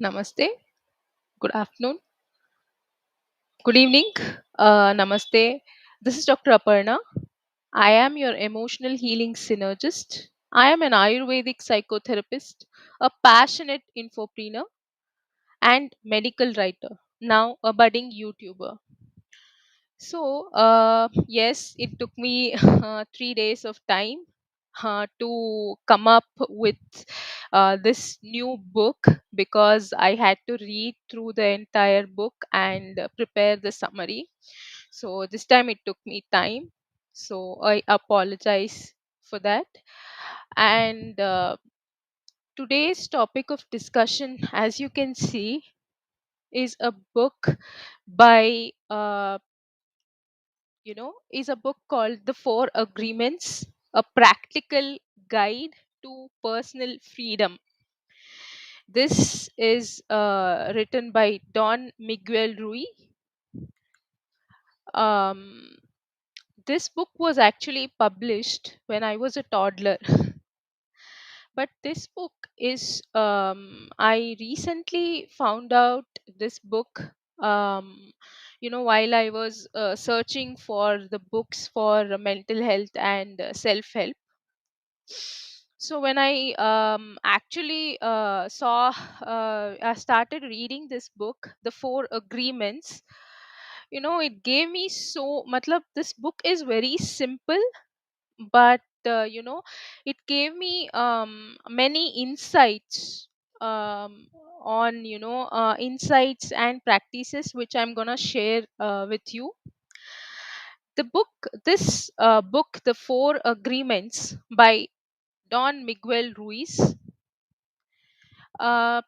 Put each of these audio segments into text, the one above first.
Namaste. Good afternoon. Good evening. Namaste. This is Dr. Aparna. I am your emotional healing synergist. I am an Ayurvedic psychotherapist, a passionate infopreneur, and medical writer. Now, a budding YouTuber. Yes, it took me 3 days of time to come up with this new book because I had to read through the entire book and prepare the summary. So, this time it took me time. So, I apologize for that. And today's topic of discussion, as you can see, is a book by is a book called The Four Agreements, a practical guide to personal freedom. This is written by Don Miguel Ruiz. Um, this book was actually published when I was a toddler, but this book is, I recently found out this book. While I was searching for the books for mental health and self help. So when I actually I started reading this book, The Four Agreements. It gave me so. Matlab, this book is very simple, but it gave me many insights um, on insights and practices which I'm gonna share with you. This book, The Four Agreements by Don Miguel Ruiz,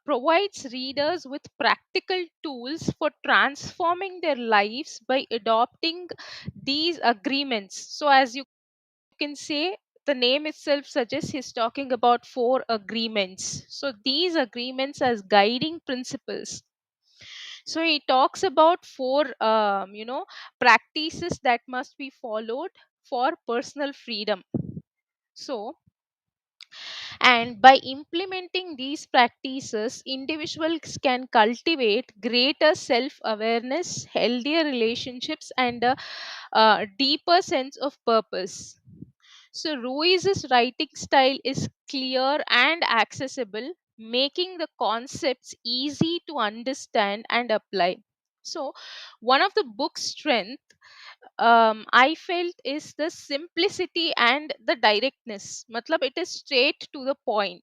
provides readers with practical tools for transforming their lives by adopting these agreements. So, as you can say, the name itself suggests he's talking about four agreements. So, these agreements as guiding principles. So, he talks about four, practices that must be followed for personal freedom. So, and by implementing these practices, individuals can cultivate greater self awareness, healthier relationships, and a deeper sense of purpose. So, Ruiz's writing style is clear and accessible, making the concepts easy to understand and apply. So, one of the book's strength, I felt, is the simplicity and the directness. Matlab, it is straight to the point.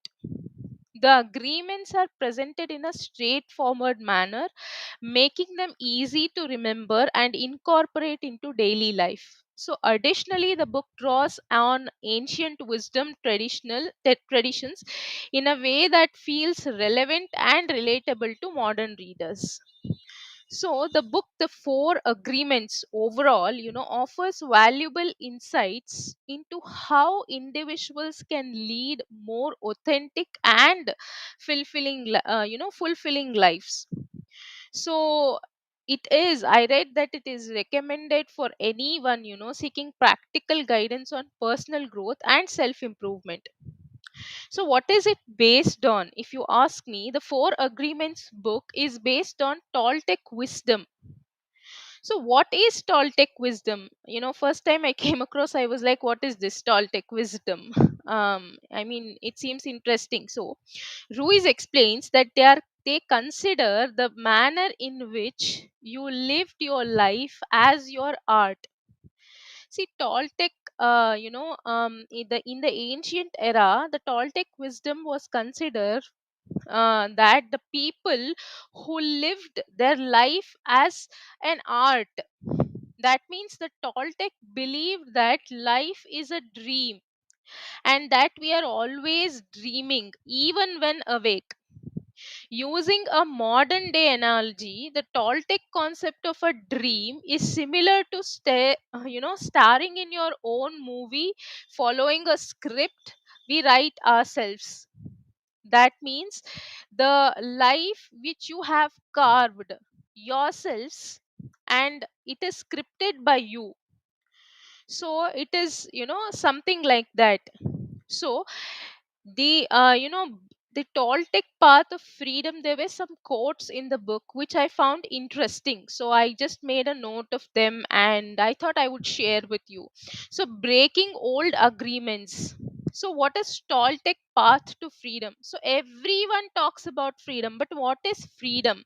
The agreements are presented in a straightforward manner, making them easy to remember and incorporate into daily life. So, additionally, the book draws on ancient wisdom traditions in a way that feels relevant and relatable to modern readers. So the book, The Four Agreements, overall, offers valuable insights into how individuals can lead more authentic and fulfilling lives. So I read that it is recommended for anyone, seeking practical guidance on personal growth and self improvement. So, what is it based on? If you ask me, the Four Agreements book is based on Toltec wisdom. So, what is Toltec wisdom? First time I came across, I was like, what is this Toltec wisdom? I mean, it seems interesting. So, Ruiz explains that they consider the manner in which you lived your life as your art. See, Toltec, in the ancient era, the Toltec wisdom was considered that the people who lived their life as an art. That means the Toltec believed that life is a dream and that we are always dreaming, even when awake. Using a modern day analogy, the Toltec concept of a dream is similar to starring in your own movie, following a script we write ourselves. That means the life which you have carved yourselves, and it is scripted by you. So it is, something like that. So the the Toltec path of freedom, there were some quotes in the book which I found interesting. So I just made a note of them and I thought I would share with you. So, breaking old agreements. So, what is Toltec path to freedom? So, everyone talks about freedom, but what is freedom?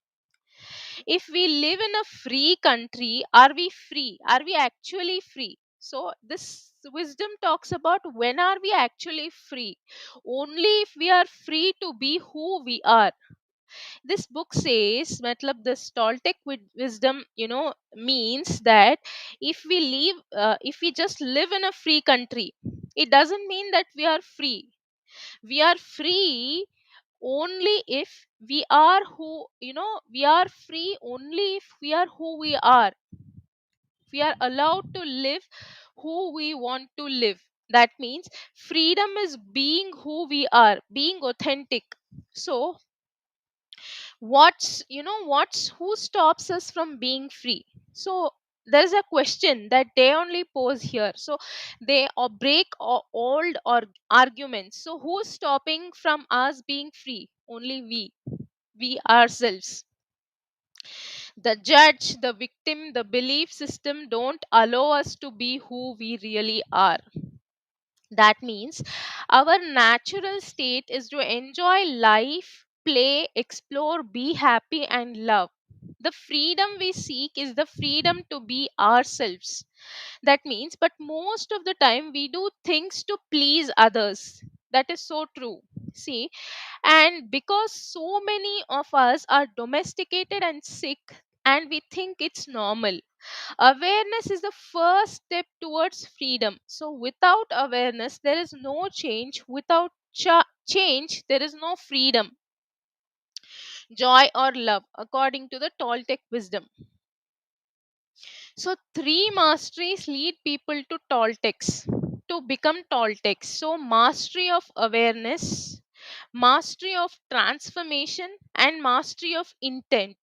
If we live in a free country, are we free? Are we actually free? So, this wisdom talks about when are we actually free? Only if we are free to be who we are. This book says, matlab, this Toltec wisdom, means that if we just live in a free country, it doesn't mean that we are free. We are free only if we are free only if we are who we are. We are allowed to live who we want to live. That means freedom is being who we are, being authentic. So, what's who stops us from being free? So, there's a question that they only pose here. So, they break old or arguments. So, who's stopping from us being free? Only we ourselves. The judge, the victim, the belief system don't allow us to be who we really are. That means our natural state is to enjoy life, play, explore, be happy, and love. The freedom we seek is the freedom to be ourselves. That means, but most of the time we do things to please others. That is so true. See, and because so many of us are domesticated and sick, and we think it's normal. Awareness is the first step towards freedom. So, without awareness, there is no change. Without change, there is no freedom, joy, or love, according to the Toltec wisdom. So, three masteries lead people to Toltecs, to become Toltecs. So, mastery of awareness, mastery of transformation, and mastery of intent.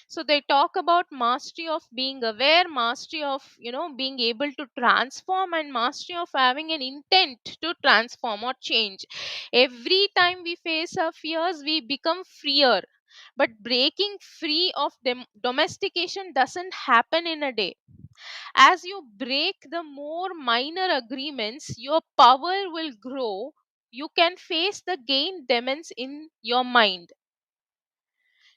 So they talk about mastery of being aware, mastery of being able to transform, and mastery of having an intent to transform or change. Every time we face our fears, we become freer. But breaking free of domestication doesn't happen in a day. As you break the more minor agreements, your power will grow. You can face the gain demons in your mind.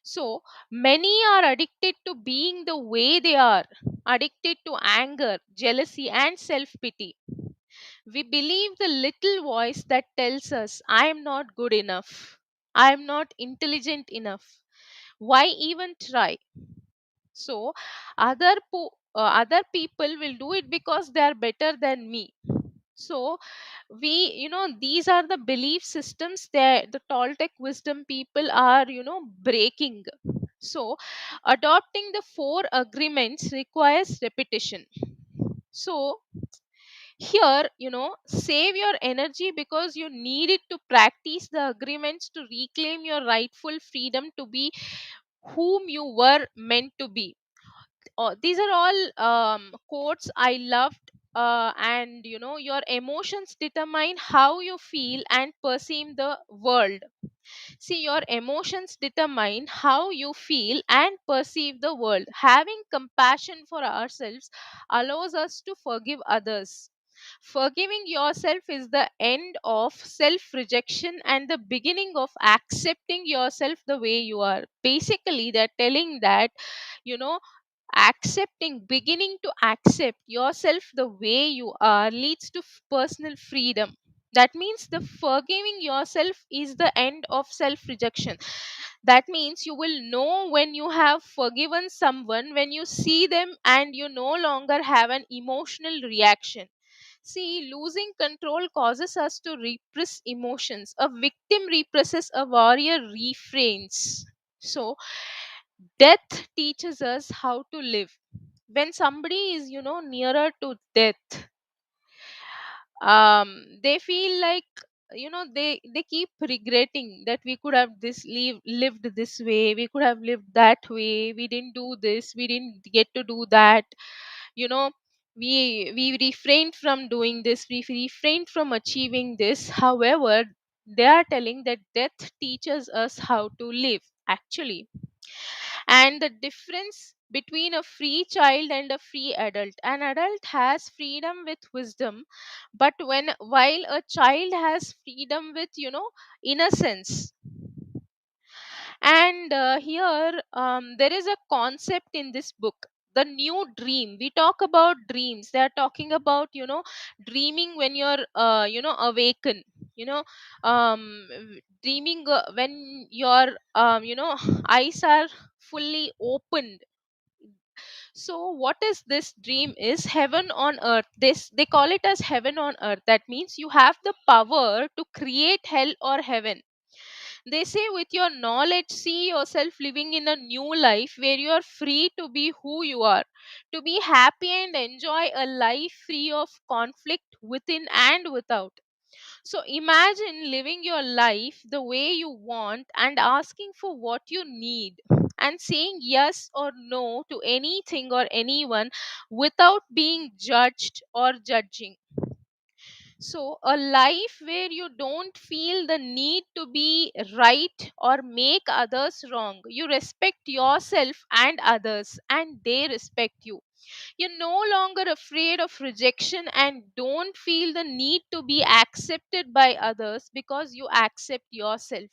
So, many are addicted to being the way they are, addicted to anger, jealousy, and self pity. We believe the little voice that tells us, I am not good enough, I am not intelligent enough. Why even try? So, other people will do it because they are better than me. So, these are the belief systems that the Toltec wisdom people are, breaking. So, adopting the four agreements requires repetition. So, here, save your energy because you need it to practice the agreements to reclaim your rightful freedom to be whom you were meant to be. These are all quotes I loved. And your emotions determine how you feel and perceive the world. See, your emotions determine how you feel and perceive the world. Having compassion for ourselves allows us to forgive others. Forgiving yourself is the end of self rejection and the beginning of accepting yourself the way you are. Basically, they're telling that, you know, beginning to accept yourself the way you are leads to personal freedom. That means the forgiving yourself is the end of self rejection. That means you will know when you have forgiven someone when you see them and you no longer have an emotional reaction. See, losing control causes us to repress emotions. A victim represses, a warrior refrains. So, death teaches us how to live. When somebody is, nearer to death, they feel like, they keep regretting that we could have lived this way, we could have lived that way, we didn't do this, we didn't get to do that, you know we refrained from doing this, we refrained from achieving this. However, They are telling that death teaches us how to live, actually. And the difference between a free child and a free adult: an adult has freedom with wisdom, but while a child has freedom with, innocence. And here, there is a concept in this book, the new dream. We talk about dreams. They are talking about, dreaming when you're, awakened, you know dreaming when your, eyes are fully opened. So what is this dream is heaven on earth. This, they call it as heaven on earth. That means you have the power to create hell or heaven. They say with your knowledge, see yourself living in a new life where you are free to be who you are, to be happy and enjoy a life free of conflict within and without. So imagine living your life the way you want and asking for what you need and saying yes or no to anything or anyone without being judged or judging. So, a life where you don't feel the need to be right or make others wrong. You respect yourself and others, and they respect you. You're no longer afraid of rejection and don't feel the need to be accepted by others because you accept yourself.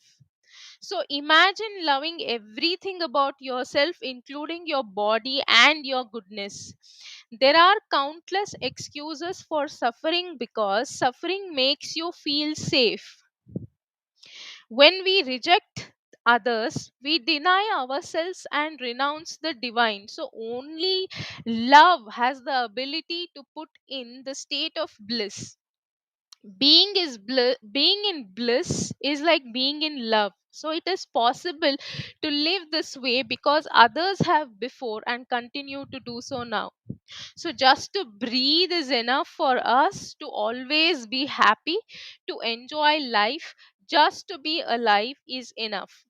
So imagine loving everything about yourself, including your body and your goodness. There are countless excuses for suffering because suffering makes you feel safe. When we reject others, we deny ourselves and renounce the divine. So only love has the ability to put in the state of bliss. Being in bliss is like being in love. So it is possible to live this way because others have before and continue to do so now. So just to breathe is enough for us to always be happy, to enjoy life. Just to be alive is enough.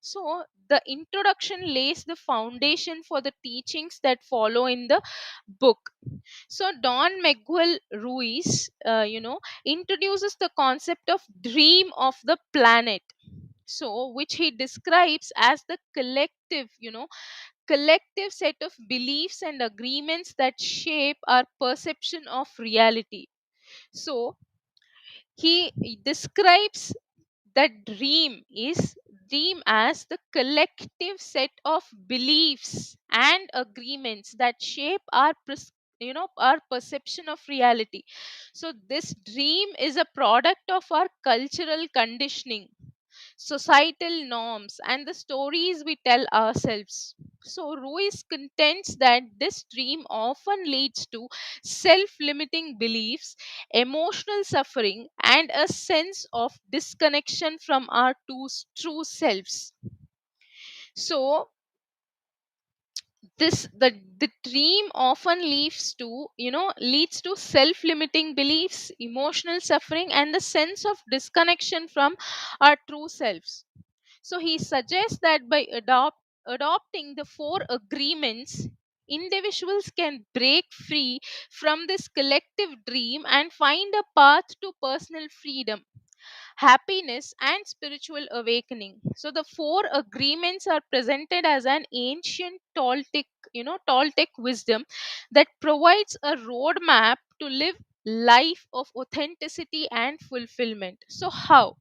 So the introduction lays the foundation for the teachings that follow in the book. So Don Miguel Ruiz, introduces the concept of dream of the planet. So which he describes as the collective set of beliefs and agreements that shape our perception of reality. So he describes that dream as the collective set of beliefs and agreements that shape our our perception of reality. So this dream is a product of our cultural conditioning, societal norms, and the stories we tell ourselves. So, Ruiz contends that this dream often leads to self limiting beliefs, emotional suffering, and a sense of disconnection from our true selves. So, the dream often leads to self limiting beliefs, emotional suffering, and the sense of disconnection from our true selves. So he suggests that by adopting the four agreements, individuals can break free from this collective dream and find a path to personal freedom, happiness, and spiritual awakening. So the four agreements are presented as an ancient Toltec wisdom that provides a roadmap to live life of authenticity and fulfillment. So how?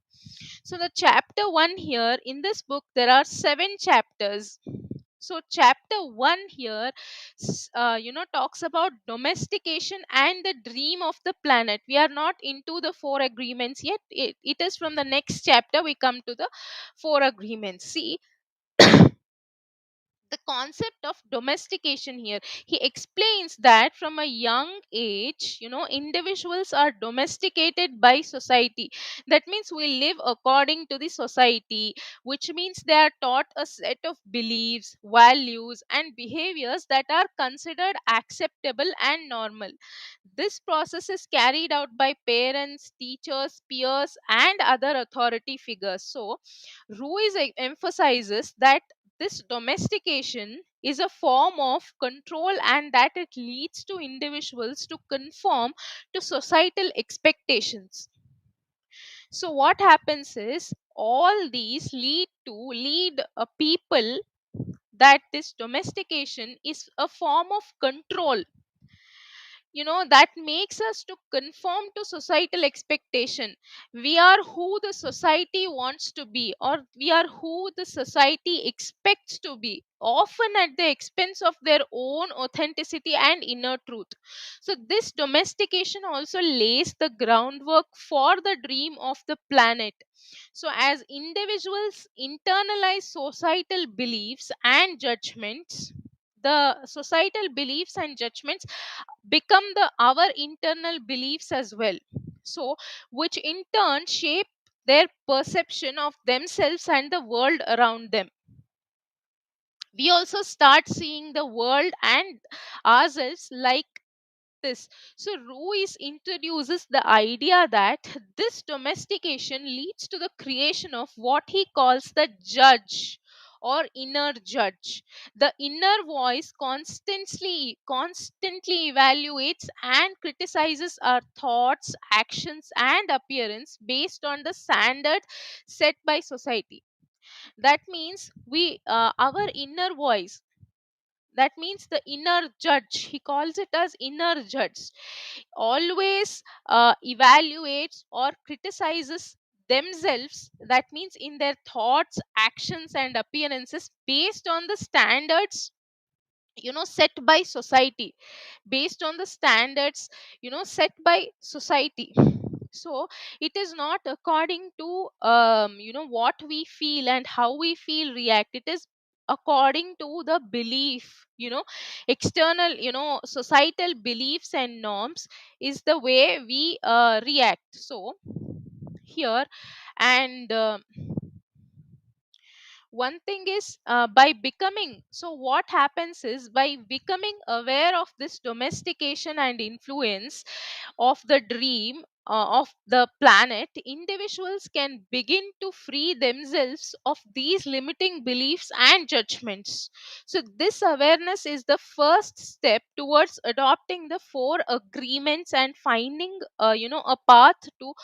So the chapter 1 here in this book, there are 7 chapters. So chapter 1 here talks about domestication and the dream of the planet. We are not into the four agreements yet. It is from the next chapter we come to the four agreements. See, the concept of domestication here, he explains that from a young age, individuals are domesticated by society. That means we live according to the society, which means they are taught a set of beliefs, values, and behaviors that are considered acceptable and normal. This process is carried out by parents, teachers, peers, and other authority figures. So Ruiz emphasizes that this domestication is a form of control and that it leads to individuals to conform to societal expectations. So what happens is all these lead people that this domestication is a form of control, that makes us to conform to societal expectation. We are who the society wants to be, or we are who the society expects to be, often at the expense of their own authenticity and inner truth. So this domestication also lays the groundwork for the dream of the planet. So as individuals internalize societal beliefs and judgments, the societal beliefs and judgments become the our internal beliefs as well, so which in turn shape their perception of themselves and the world around them. We also start seeing the world and ourselves like this. So Ruiz introduces the idea that this domestication leads to the creation of what he calls the judge or inner judge. The inner voice constantly evaluates and criticizes our thoughts, actions, and appearance based on the standard set by society. That means our inner voice, that means the inner judge, he calls it as inner judge, always evaluates or criticizes themselves, that means in their thoughts, actions, and appearances based on the standards set by society, based on the standards set by society. So it is not according to what we feel and how we feel react, it is according to the belief, external, societal beliefs and norms is the way we react. So here, and one thing is, by becoming, so what happens is by becoming aware of this domestication and influence of the dream of the planet, individuals can begin to free themselves of these limiting beliefs and judgments. So this awareness is the first step towards adopting the four agreements and finding a path to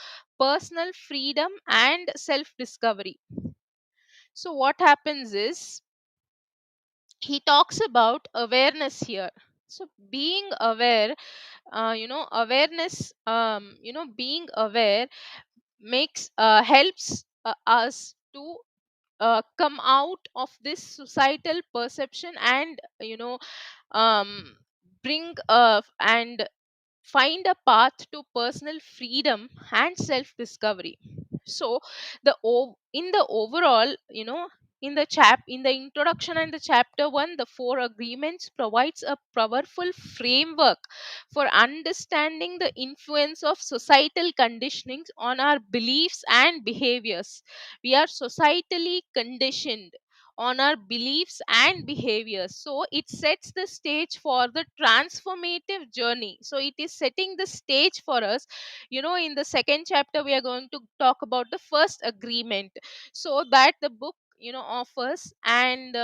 personal freedom and self discovery. So what happens is, he talks about awareness here. So being aware, awareness, being aware makes helps us to come out of this societal perception and um, bring and find a path to personal freedom and self discovery. So in the overall, in the in the introduction and the chapter 1, the four agreements provides a powerful framework for understanding the influence of societal conditionings on our beliefs and behaviors. We are societally conditioned on our beliefs and behaviors, so it sets the stage for the transformative journey. So it is setting the stage for us. In the second chapter we are going to talk about the first agreement, so that the book offers and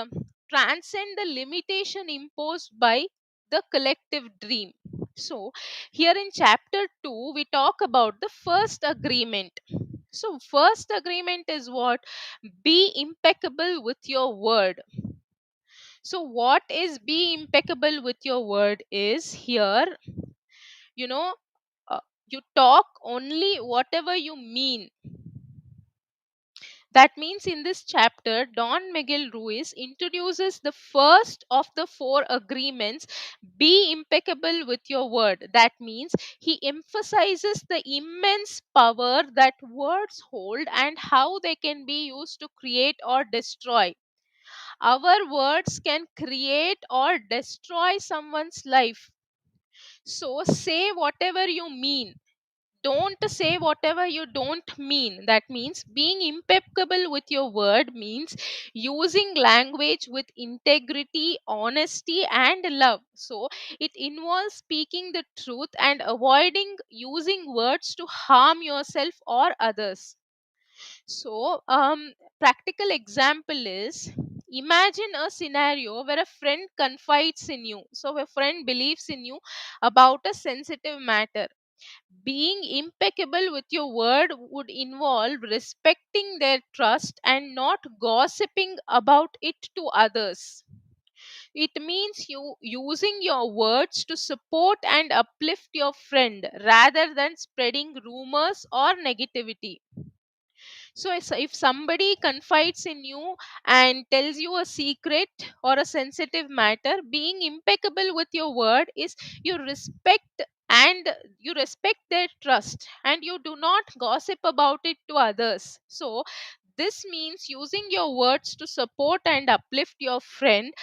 transcend the limitation imposed by the collective dream. So here in chapter 2 we talk about the first agreement. So first agreement is what? Be impeccable with your word. So what is be impeccable with your word is here, you know uh, you talk only whatever you mean. That means in this chapter, Don Miguel Ruiz introduces the first of the four agreements: be impeccable with your word. That means he emphasizes the immense power that words hold and how they can be used to create or destroy. Our words can create or destroy someone's life. So say whatever you mean, don't say whatever you don't mean. That means being impeccable with your word means using language with integrity, honesty, and love. So it involves speaking the truth and avoiding using words to harm yourself or others. So practical example is, imagine a scenario where a friend confides in you. So a friend believes in you about a sensitive matter. being impeccable with your word would involve respecting their trust and not gossiping about it to others. It means you using your words to support and uplift your friend rather than spreading rumors or negativity. So if somebody confides in you and tells you a secret or a sensitive matter, being impeccable with your word is you respect and you respect their trust and you do not gossip about it to others. So this means using your words to support and uplift your friend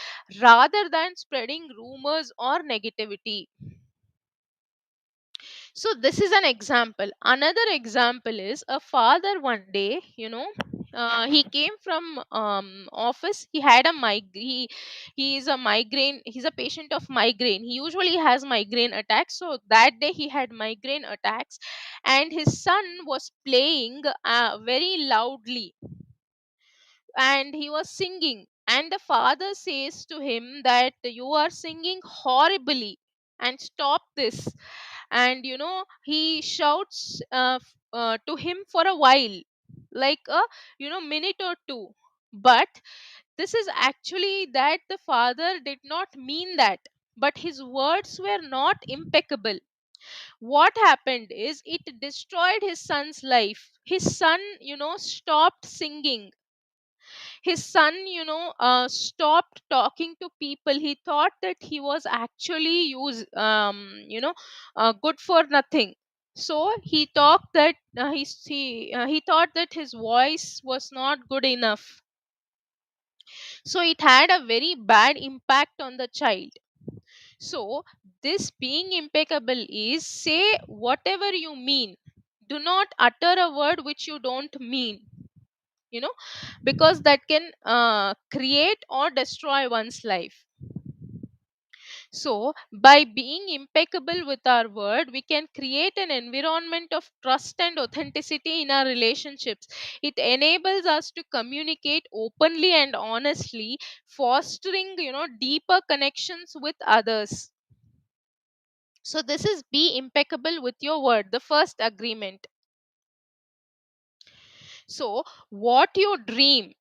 rather than spreading rumors or negativity. So this is an example. Another example is a father one day, he came from office. He had a he is a migraine. He's a patient of migraine. He usually has migraine attacks. So that day he had migraine attacks, and his son was playing very loudly, and he was singing. And the father says to him that you are singing horribly, and stop this. And he shouts to him for a while, like a minute or two. But this is actually that the father did not mean that, but his words were not impeccable. What happened is it destroyed his son's life. His son stopped singing. His son stopped talking to people. He thought that he was actually good for nothing. So he talked that he thought that his voice was not good enough. So it had a very bad impact on the child. So this being impeccable is say whatever you mean. Do not utter a word which you don't mean, you know because that can create or destroy one's life. So by being impeccable with our word, we can create an environment of trust and authenticity in our relationships. It enables us to communicate openly and honestly, fostering deeper connections with others. So this is be impeccable with your word, the first agreement. So what you dream,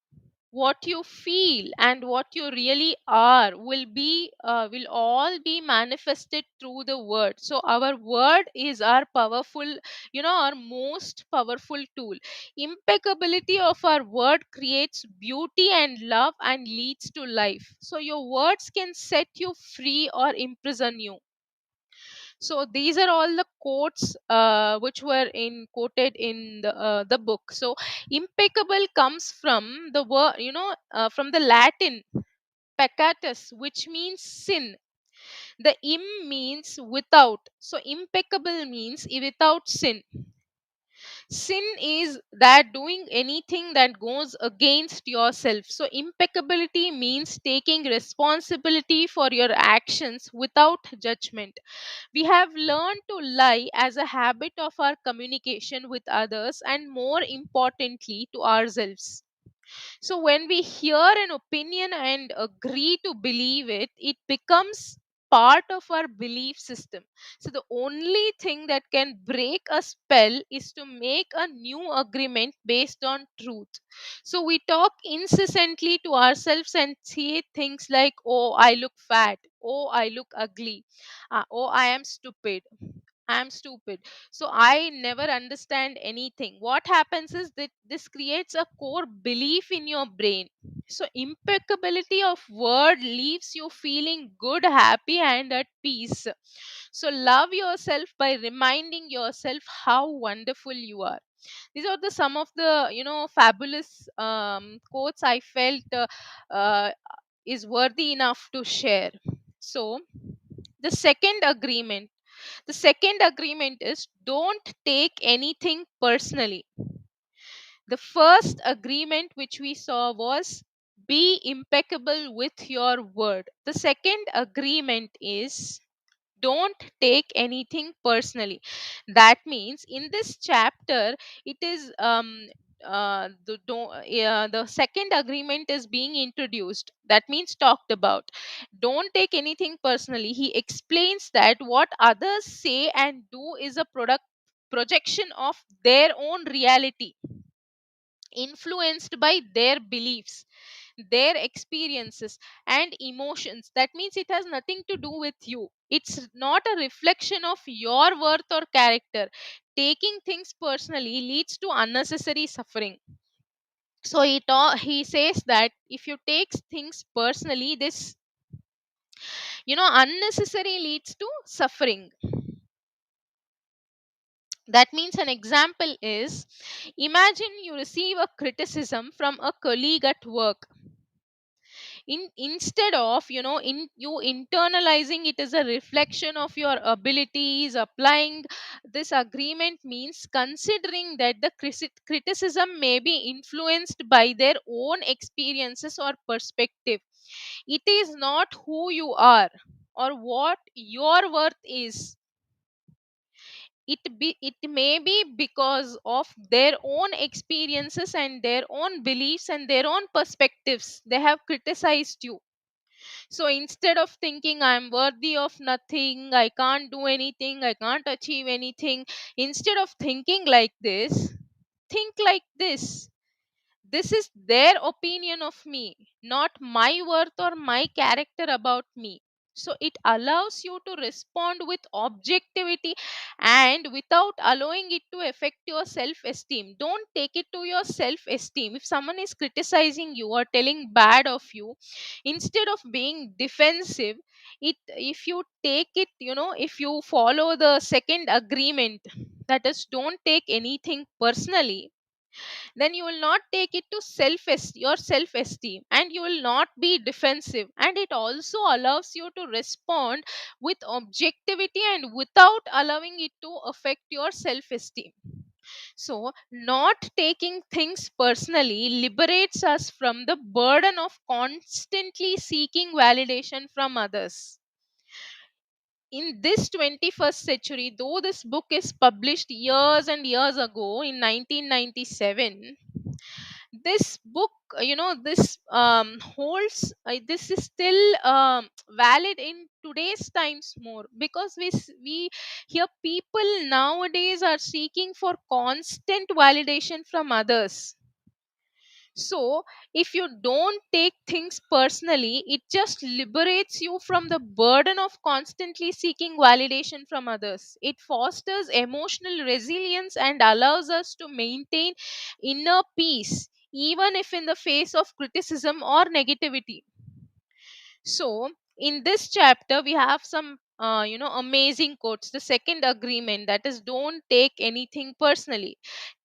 what you feel, and what you really are will all be manifested through the word. So our word is our powerful, our most powerful tool. Impeccability of our word creates beauty and love and leads to life. So your words can set you free or imprison you. So these are all the quotes which were in quoted in the book. So impeccable comes from the word, from the Latin peccatus, which means sin. The im means without. So impeccable means without sin. Sin is that doing anything that goes against yourself. So impeccability means taking responsibility for your actions without judgment. We have learned to lie as a habit of our communication with others and, more importantly, to ourselves. So when we hear an opinion and agree to believe it, it becomes part of our belief system. So the only thing that can break a spell is to make a new agreement based on truth. So we talk incessantly to ourselves and say things like, oh, I look fat. Oh, I look ugly. Oh, I am stupid. So I never understand anything. What happens is that this creates a core belief in your brain. So impeccability of word leaves you feeling good, happy, and at peace. So love yourself by reminding yourself how wonderful you are. These are the some of the fabulous quotes I felt uh, is worthy enough to share. So the second agreement the second agreement is don't take anything personally. The first agreement which we saw was be impeccable with your word. The second agreement is don't take anything personally. That means in this chapter it is the second agreement is being introduced, that means talked about. Don't take anything personally. He explains that what others say and do is a product projection of their own reality, influenced by their beliefs, their experiences, and emotions. That means it has nothing to do with you. It's not a reflection of your worth or character. Taking things personally leads to unnecessary suffering. So he says that if you take things personally, this, unnecessary leads to suffering. That means an example is, imagine you receive a criticism from a colleague at work. Instead of, in you internalizing it as a reflection of your abilities, applying this agreement means considering that the criticism may be influenced by their own experiences or perspective. It is not who you are or what your worth is. It may be because of their own experiences and their own beliefs and their own perspectives they have criticized you. So instead of thinking I'm worthy of nothing, I can't do anything, I can't achieve anything, instead of thinking like this, think like this: this is their opinion of me, not my worth or my character about me. So it allows you to respond with objectivity and without allowing it to affect your self esteem. Don't take it to your self esteem. If someone is criticizing you or telling bad of you, instead of being defensive, if you take it, if you follow the second agreement, that is, don't take anything personally, then you will not take it to your self esteem, and you will not be defensive, and it also allows you to respond with objectivity and without allowing it to affect your self esteem. So not taking things personally liberates us from the burden of constantly seeking validation from others. In this 21st century, though this book is published years and years ago in 1997, this book, this holds, this is still valid in today's times more, because we hear people nowadays are seeking for constant validation from others. So, if you don't take things personally, it just liberates you from the burden of constantly seeking validation from others. It fosters emotional resilience and allows us to maintain inner peace, even if in the face of criticism or negativity. So, in this chapter, we have some amazing quotes. The second agreement, that is, don't take anything personally.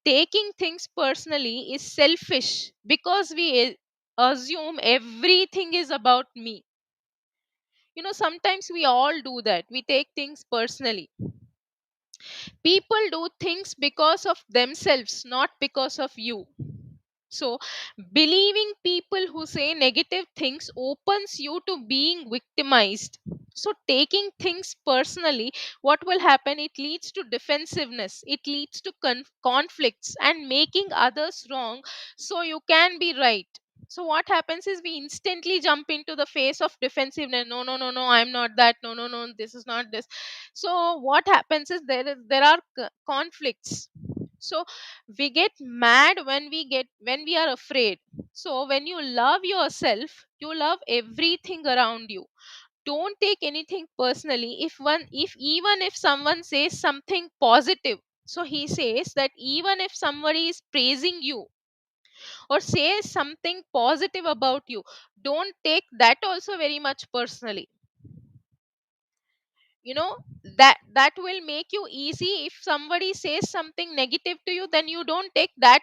Taking things personally is selfish because we assume everything is about me. Sometimes we all do that. We take things personally. People do things because of themselves, not because of you. So, believing people who say negative things opens you to being victimized. So, taking things personally, what will happen? It leads to defensiveness, it leads to conflicts and making others wrong so you can be right. So, what happens is we instantly jump into the face of defensiveness. No, no, no, no, I'm not that. No, no, no, this is not this. So, what happens is there are conflicts. So we get mad when we are afraid. So when you love yourself, you love everything around you. Don't take anything personally. If even if someone says something positive, so he says that even if somebody is praising you or says something positive about you, don't take that also very much personally. you know that will make you easy. If somebody says something negative to you, then you don't take that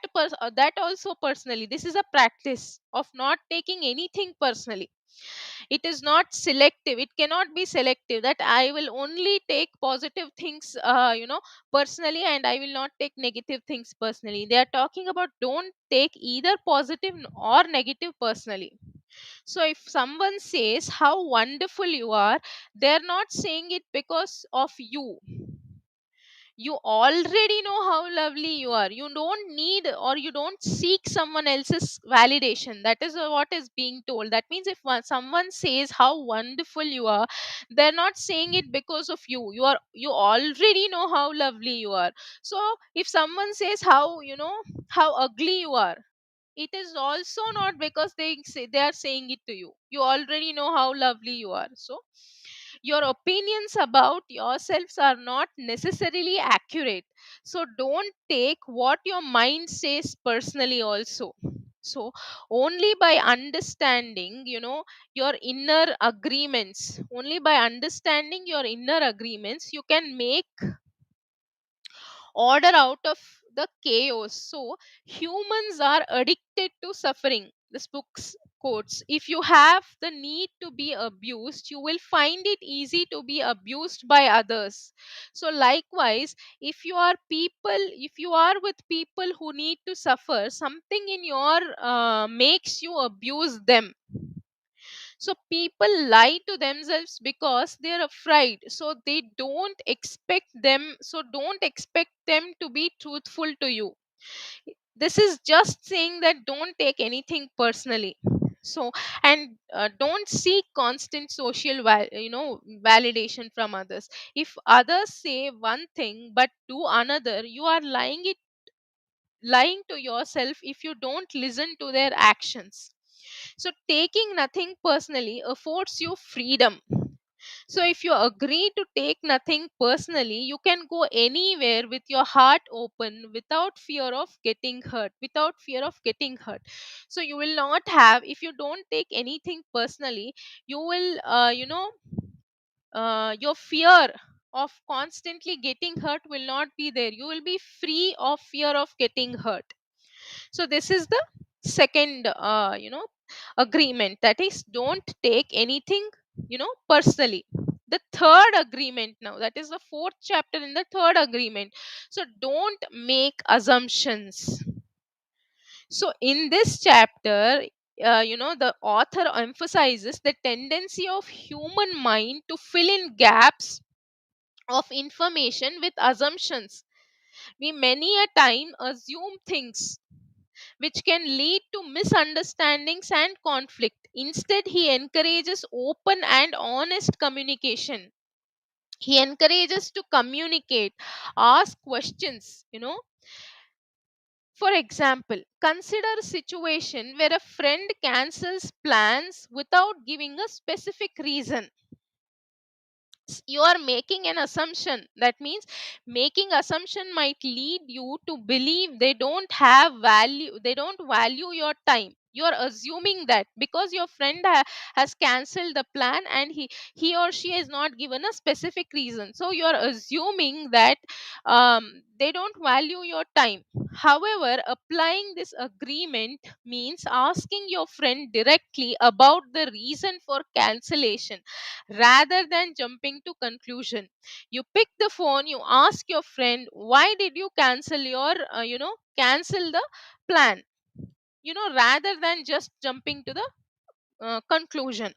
also personally. This is a practice of not taking anything personally. It is not selective, it cannot be selective, that I will only take positive things personally, and I will not take negative things personally. They are talking about don't take either positive or negative personally. So if someone says how wonderful you are, they're not saying it because of you. You already know how lovely you are. You don't need or you don't seek someone else's validation. That is what is being told. That means if someone says how wonderful you are, they're not saying it because of you. You already know how lovely you are. So if someone says how, how ugly you are, it is also not because they are saying it to you. You already know how lovely you are. So your opinions about yourselves are not necessarily accurate. So don't take what your mind says personally also. So only by understanding, your inner agreements, only by understanding your inner agreements, you can make order out of the chaos. So humans are addicted to suffering. This book quotes, if you have the need to be abused, you will find it easy to be abused by others. So likewise, if you are with people who need to suffer, something in your makes you abuse them. So people lie to themselves because they're afraid. So don't expect them to be truthful to you. This is just saying that don't take anything personally. So, and don't seek constant social validation from others. If others say one thing but do another, you are lying to yourself if you don't listen to their actions. So taking nothing personally affords you freedom. So if you agree to take nothing personally, you can go anywhere with your heart open without fear of getting hurt. Without fear of getting hurt. So you will not have, if you don't take anything personally, you will, your fear of constantly getting hurt will not be there. You will be free of fear of getting hurt. So this is the second agreement, that is don't take anything personally. The third agreement, now that is the fourth chapter in the third agreement. So don't make assumptions. So in this chapter, the author emphasizes the tendency of human mind to fill in gaps of information with assumptions. We many a time assume things which can lead to misunderstandings and conflict. Instead, he encourages open and honest communication. He encourages to communicate, ask questions. For example, consider a situation where a friend cancels plans without giving a specific reason. You are making an assumption. That means making assumption might lead you to believe they don't value your time. You are assuming that because your friend has cancelled the plan and he or she has not given a specific reason, so you are assuming that they don't value your time. However, applying this agreement means asking your friend directly about the reason for cancellation rather than jumping to conclusion. You pick the phone, you ask your friend, why did you cancel the plan, rather than just jumping to the conclusion.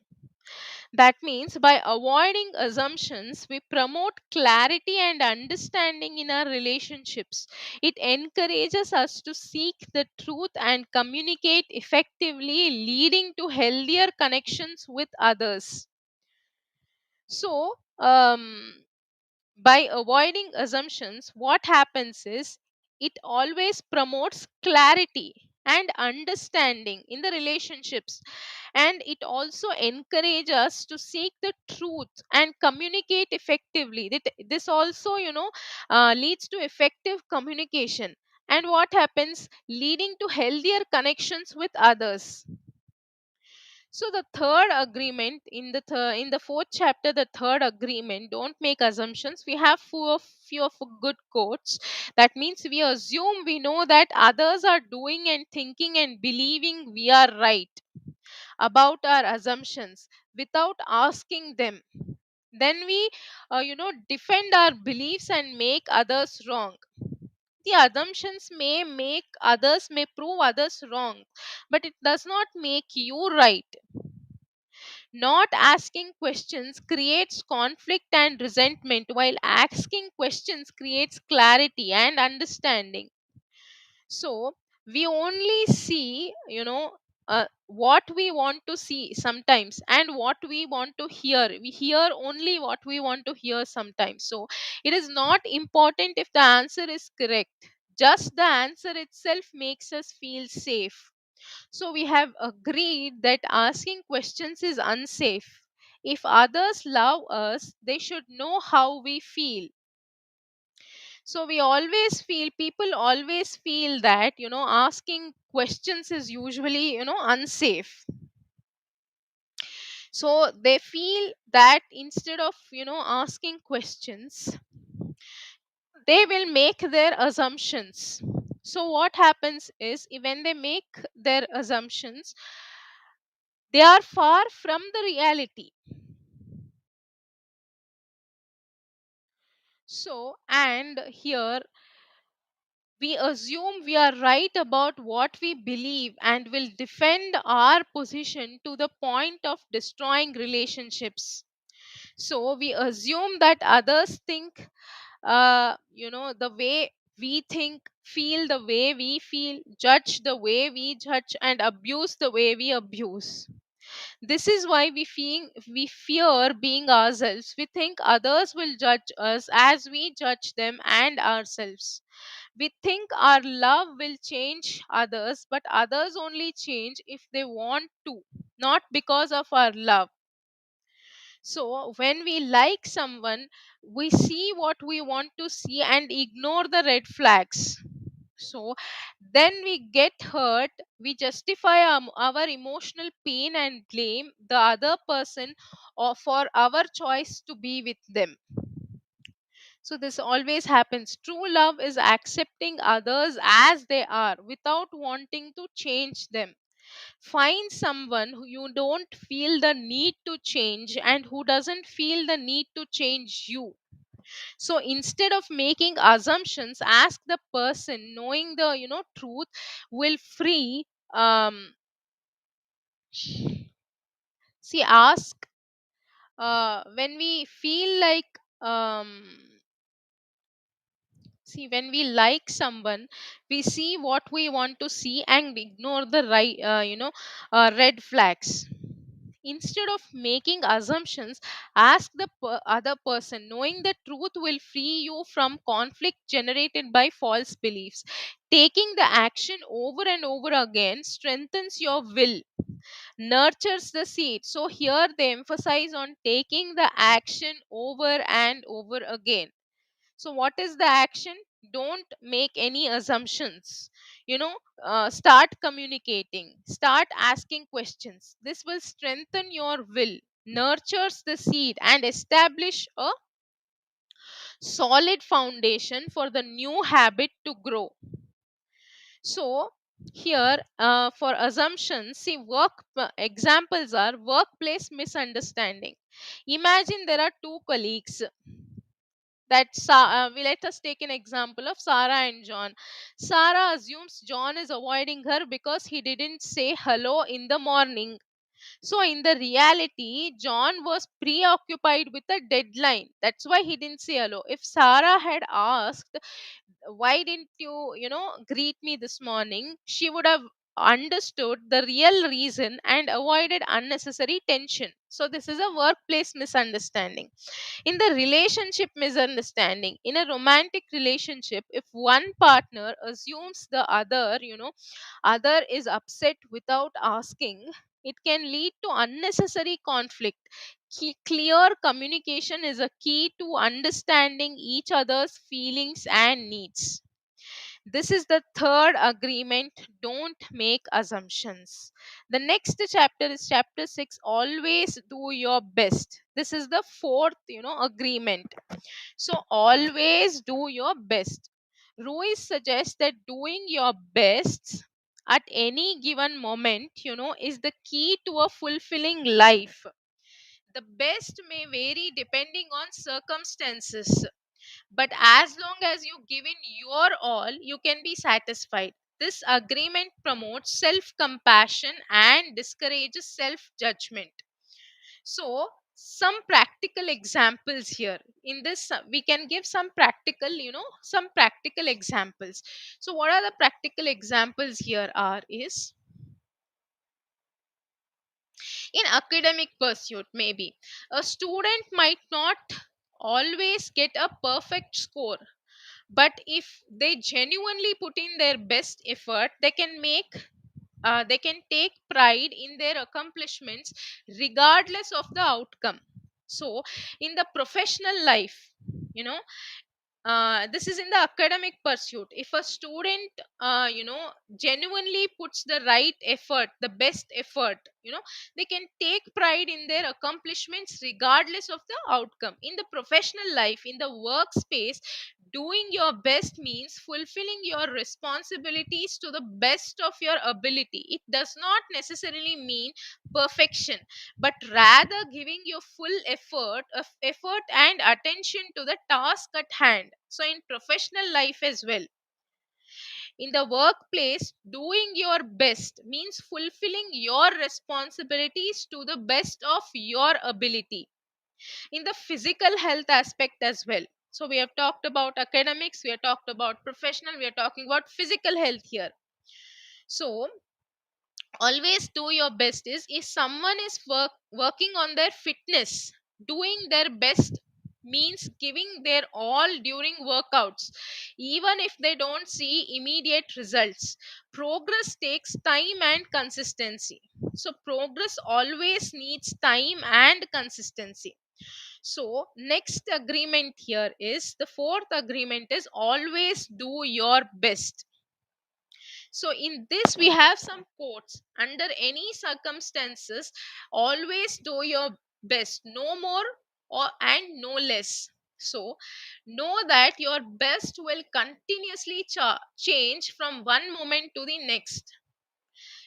That means by avoiding assumptions, we promote clarity and understanding in our relationships. It encourages us to seek the truth and communicate effectively, leading to healthier connections with others. So, by avoiding assumptions, what happens is it always promotes clarity and understanding in the relationships, and it also encourages us to seek the truth and communicate effectively. This also, leads to effective communication. And what happens? Leading to healthier connections with others. So the third agreement in the fourth chapter, the third agreement, don't make assumptions. We have few of good quotes. That means we assume we know that others are doing and thinking and believing we are right about our assumptions without asking them. Then we, defend our beliefs and make others wrong. The assumptions may prove others wrong, but it does not make you right. Not asking questions creates conflict and resentment, while asking questions creates clarity and understanding. So we only see, what we want to see sometimes, and what we want to hear. We hear only what we want to hear sometimes. So it is not important if the answer is correct. Just the answer itself makes us feel safe. So we have agreed that asking questions is unsafe. If others love us, they should know how we feel. So we always feel, people always feel that, asking questions is usually, unsafe. So they feel that instead of, asking questions, they will make their assumptions. So what happens is, when they make their assumptions, they are far from the reality. So, and here we assume we are right about what we believe and will defend our position to the point of destroying relationships. So we assume that others think, the way we think, feel the way we feel, judge the way we judge, and abuse the way we abuse. This is why we fear being ourselves. We think others will judge us as we judge them and ourselves. We think our love will change others, but others only change if they want to, not because of our love. So, when we like someone, we see what we want to see and ignore the red flags. So, then we get hurt, we justify our emotional pain and blame the other person or for our choice to be with them. So, this always happens. True love is accepting others as they are without wanting to change them. Find someone who you don't feel the need to change and who doesn't feel the need to change you. So instead of making assumptions, ask the person. Knowing the, truth will free. See, ask when we feel like, see, when we like someone, we see what we want to see and ignore the right, red flags. Instead of making assumptions, ask the other person. Knowing the truth will free you from conflict generated by false beliefs. Taking the action over and over again strengthens your will, nurtures the seed. So here they emphasize on taking the action over and over again. So what is the action? Don't make any assumptions. you know Start communicating, start asking questions. This will strengthen your will, nurtures the seed, and establish a solid foundation for the new habit to grow. So here, for assumptions, see, examples are workplace misunderstanding. Imagine there are two colleagues let us take an example of Sarah and John. Sarah assumes John is avoiding her because he didn't say hello in the morning. So, in the reality, John was preoccupied with a deadline. That's why he didn't say hello. If Sarah had asked, why didn't you, greet me this morning, she would have understood the real reason and avoided unnecessary tension. So, this is a workplace misunderstanding. In the relationship misunderstanding, in a romantic relationship, if one partner assumes the other is upset without asking, it can lead to unnecessary conflict. Clear communication is a key to understanding each other's feelings and needs. This is the third agreement. Don't make assumptions. The next chapter is chapter 6. Always do your best. This is the fourth, agreement. So always do your best. Ruiz suggests that doing your best at any given moment, is the key to a fulfilling life. The best may vary depending on circumstances, but as long as you give in your all, you can be satisfied. This agreement promotes self compassion and discourages self judgment. So some practical examples here in this, we can give some practical, some practical examples. So what are the practical examples here are is, in academic pursuit, maybe a student might not always get a perfect score, but if they genuinely put in their best effort, they can take pride in their accomplishments regardless of the outcome. So in the professional life, you know this is in the academic pursuit. If a student genuinely puts the right effort, the best effort, they can take pride in their accomplishments regardless of the outcome. In the professional life, in the workspace, doing your best means fulfilling your responsibilities to the best of your ability. It does not necessarily mean perfection, but rather giving your full effort and attention to the task at hand. So in professional life as well, in the workplace, doing your best means fulfilling your responsibilities to the best of your ability. In the physical health aspect as well, so we have talked about academics, we have talked about professional, we are talking about physical health here. So always do your best is, if someone is working on their fitness, doing their best means giving their all during workouts, even if they don't see immediate results. Progress takes time and consistency. So progress always needs time and consistency. So next agreement here is, the fourth agreement is, always do your best. So in this we have some quotes: under any circumstances, always do your best, no more or and no less. So know that your best will continuously change from one moment to the next.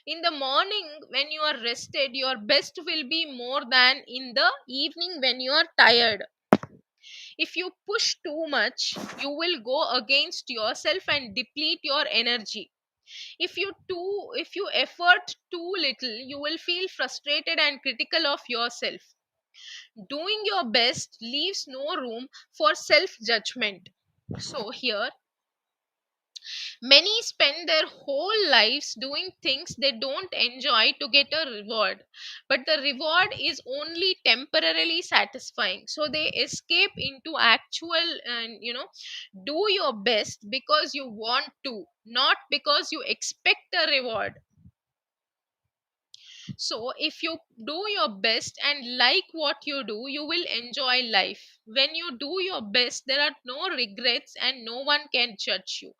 In the morning when you are rested, your best will be more than in the evening when you are tired. If you push too much, you will go against yourself and deplete your energy. If you effort too little, you will feel frustrated and critical of yourself. Doing your best leaves no room for self judgment. So here, many spend their whole lives doing things they don't enjoy to get a reward, but the reward is only temporarily satisfying. So they escape into actual and do your best because you want to, not because you expect a reward. So, if you do your best and like what you do, you will enjoy life. When you do your best, there are no regrets and no one can judge you.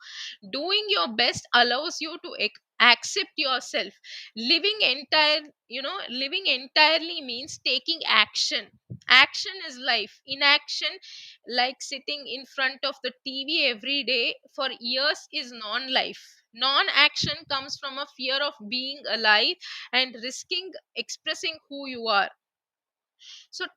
Doing your best allows you to accept yourself. Living entirely means taking action. Action is life. Inaction, like sitting in front of the TV every day for years, is non life. Non action comes from a fear of being alive and risking expressing who you are. So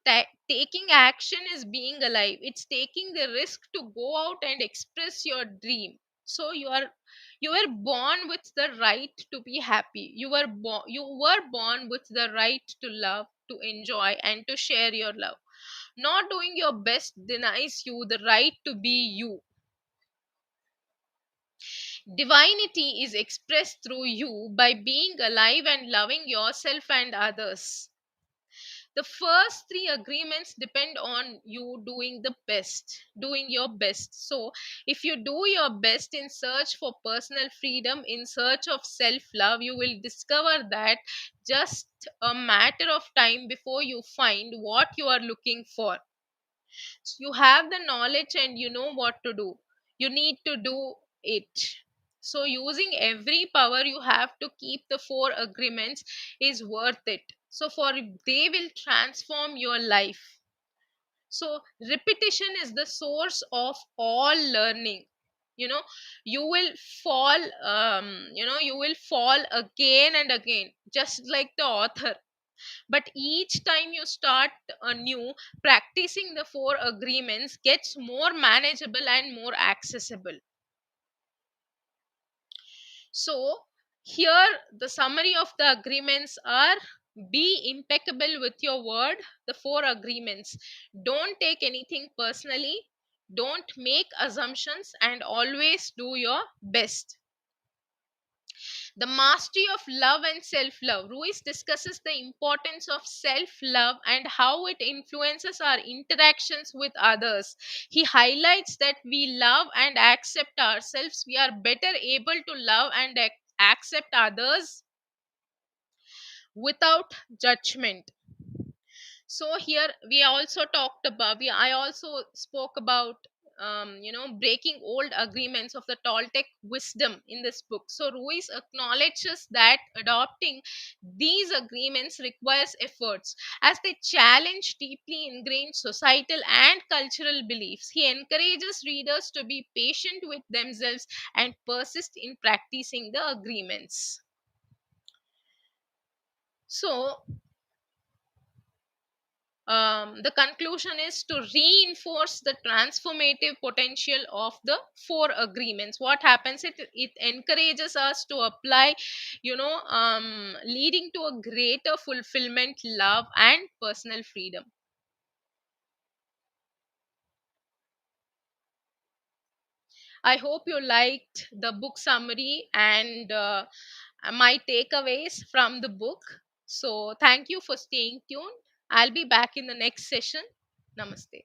taking action is being alive. It's taking the risk to go out and express your dream. So you were born with the right to be happy. You were born with the right to love, to enjoy, and to share your love. Not doing your best denies you the right to be you. Divinity is expressed through you by being alive and loving yourself and others. The first three agreements depend on you doing your best. So if you do your best in search for personal freedom, in search of self love, you will discover that just a matter of time before you find what you are looking for. So you have the knowledge and you know what to do. You need to do it. So using every power you have to keep the four agreements is worth it. So for they will transform your life. So repetition is the source of all learning. you know you will fall you will fall again and again, just like the author. But each time you start anew, practicing the four agreements gets more manageable and more accessible. So, here the summary of the agreements are: Be impeccable with your word. The four agreements: don't take anything personally, don't make assumptions, and always do your best. The mastery of love and self love. Ruiz discusses the importance of self love and how it influences our interactions with others. He highlights that we love and accept ourselves, we are better able to love and accept others without judgment. So here we also talked about, I also spoke about breaking old agreements of the Toltec wisdom in this book. So Ruiz acknowledges that adopting these agreements requires efforts as they challenge deeply ingrained societal and cultural beliefs. He encourages readers to be patient with themselves and persist in practicing the agreements. So the conclusion is to reinforce the transformative potential of the four agreements. What happens, it encourages us to apply, leading to a greater fulfillment, love, and personal freedom. I hope you liked the book summary and my takeaways from the book. So thank you for staying tuned. I'll be back in the next session. Namaste.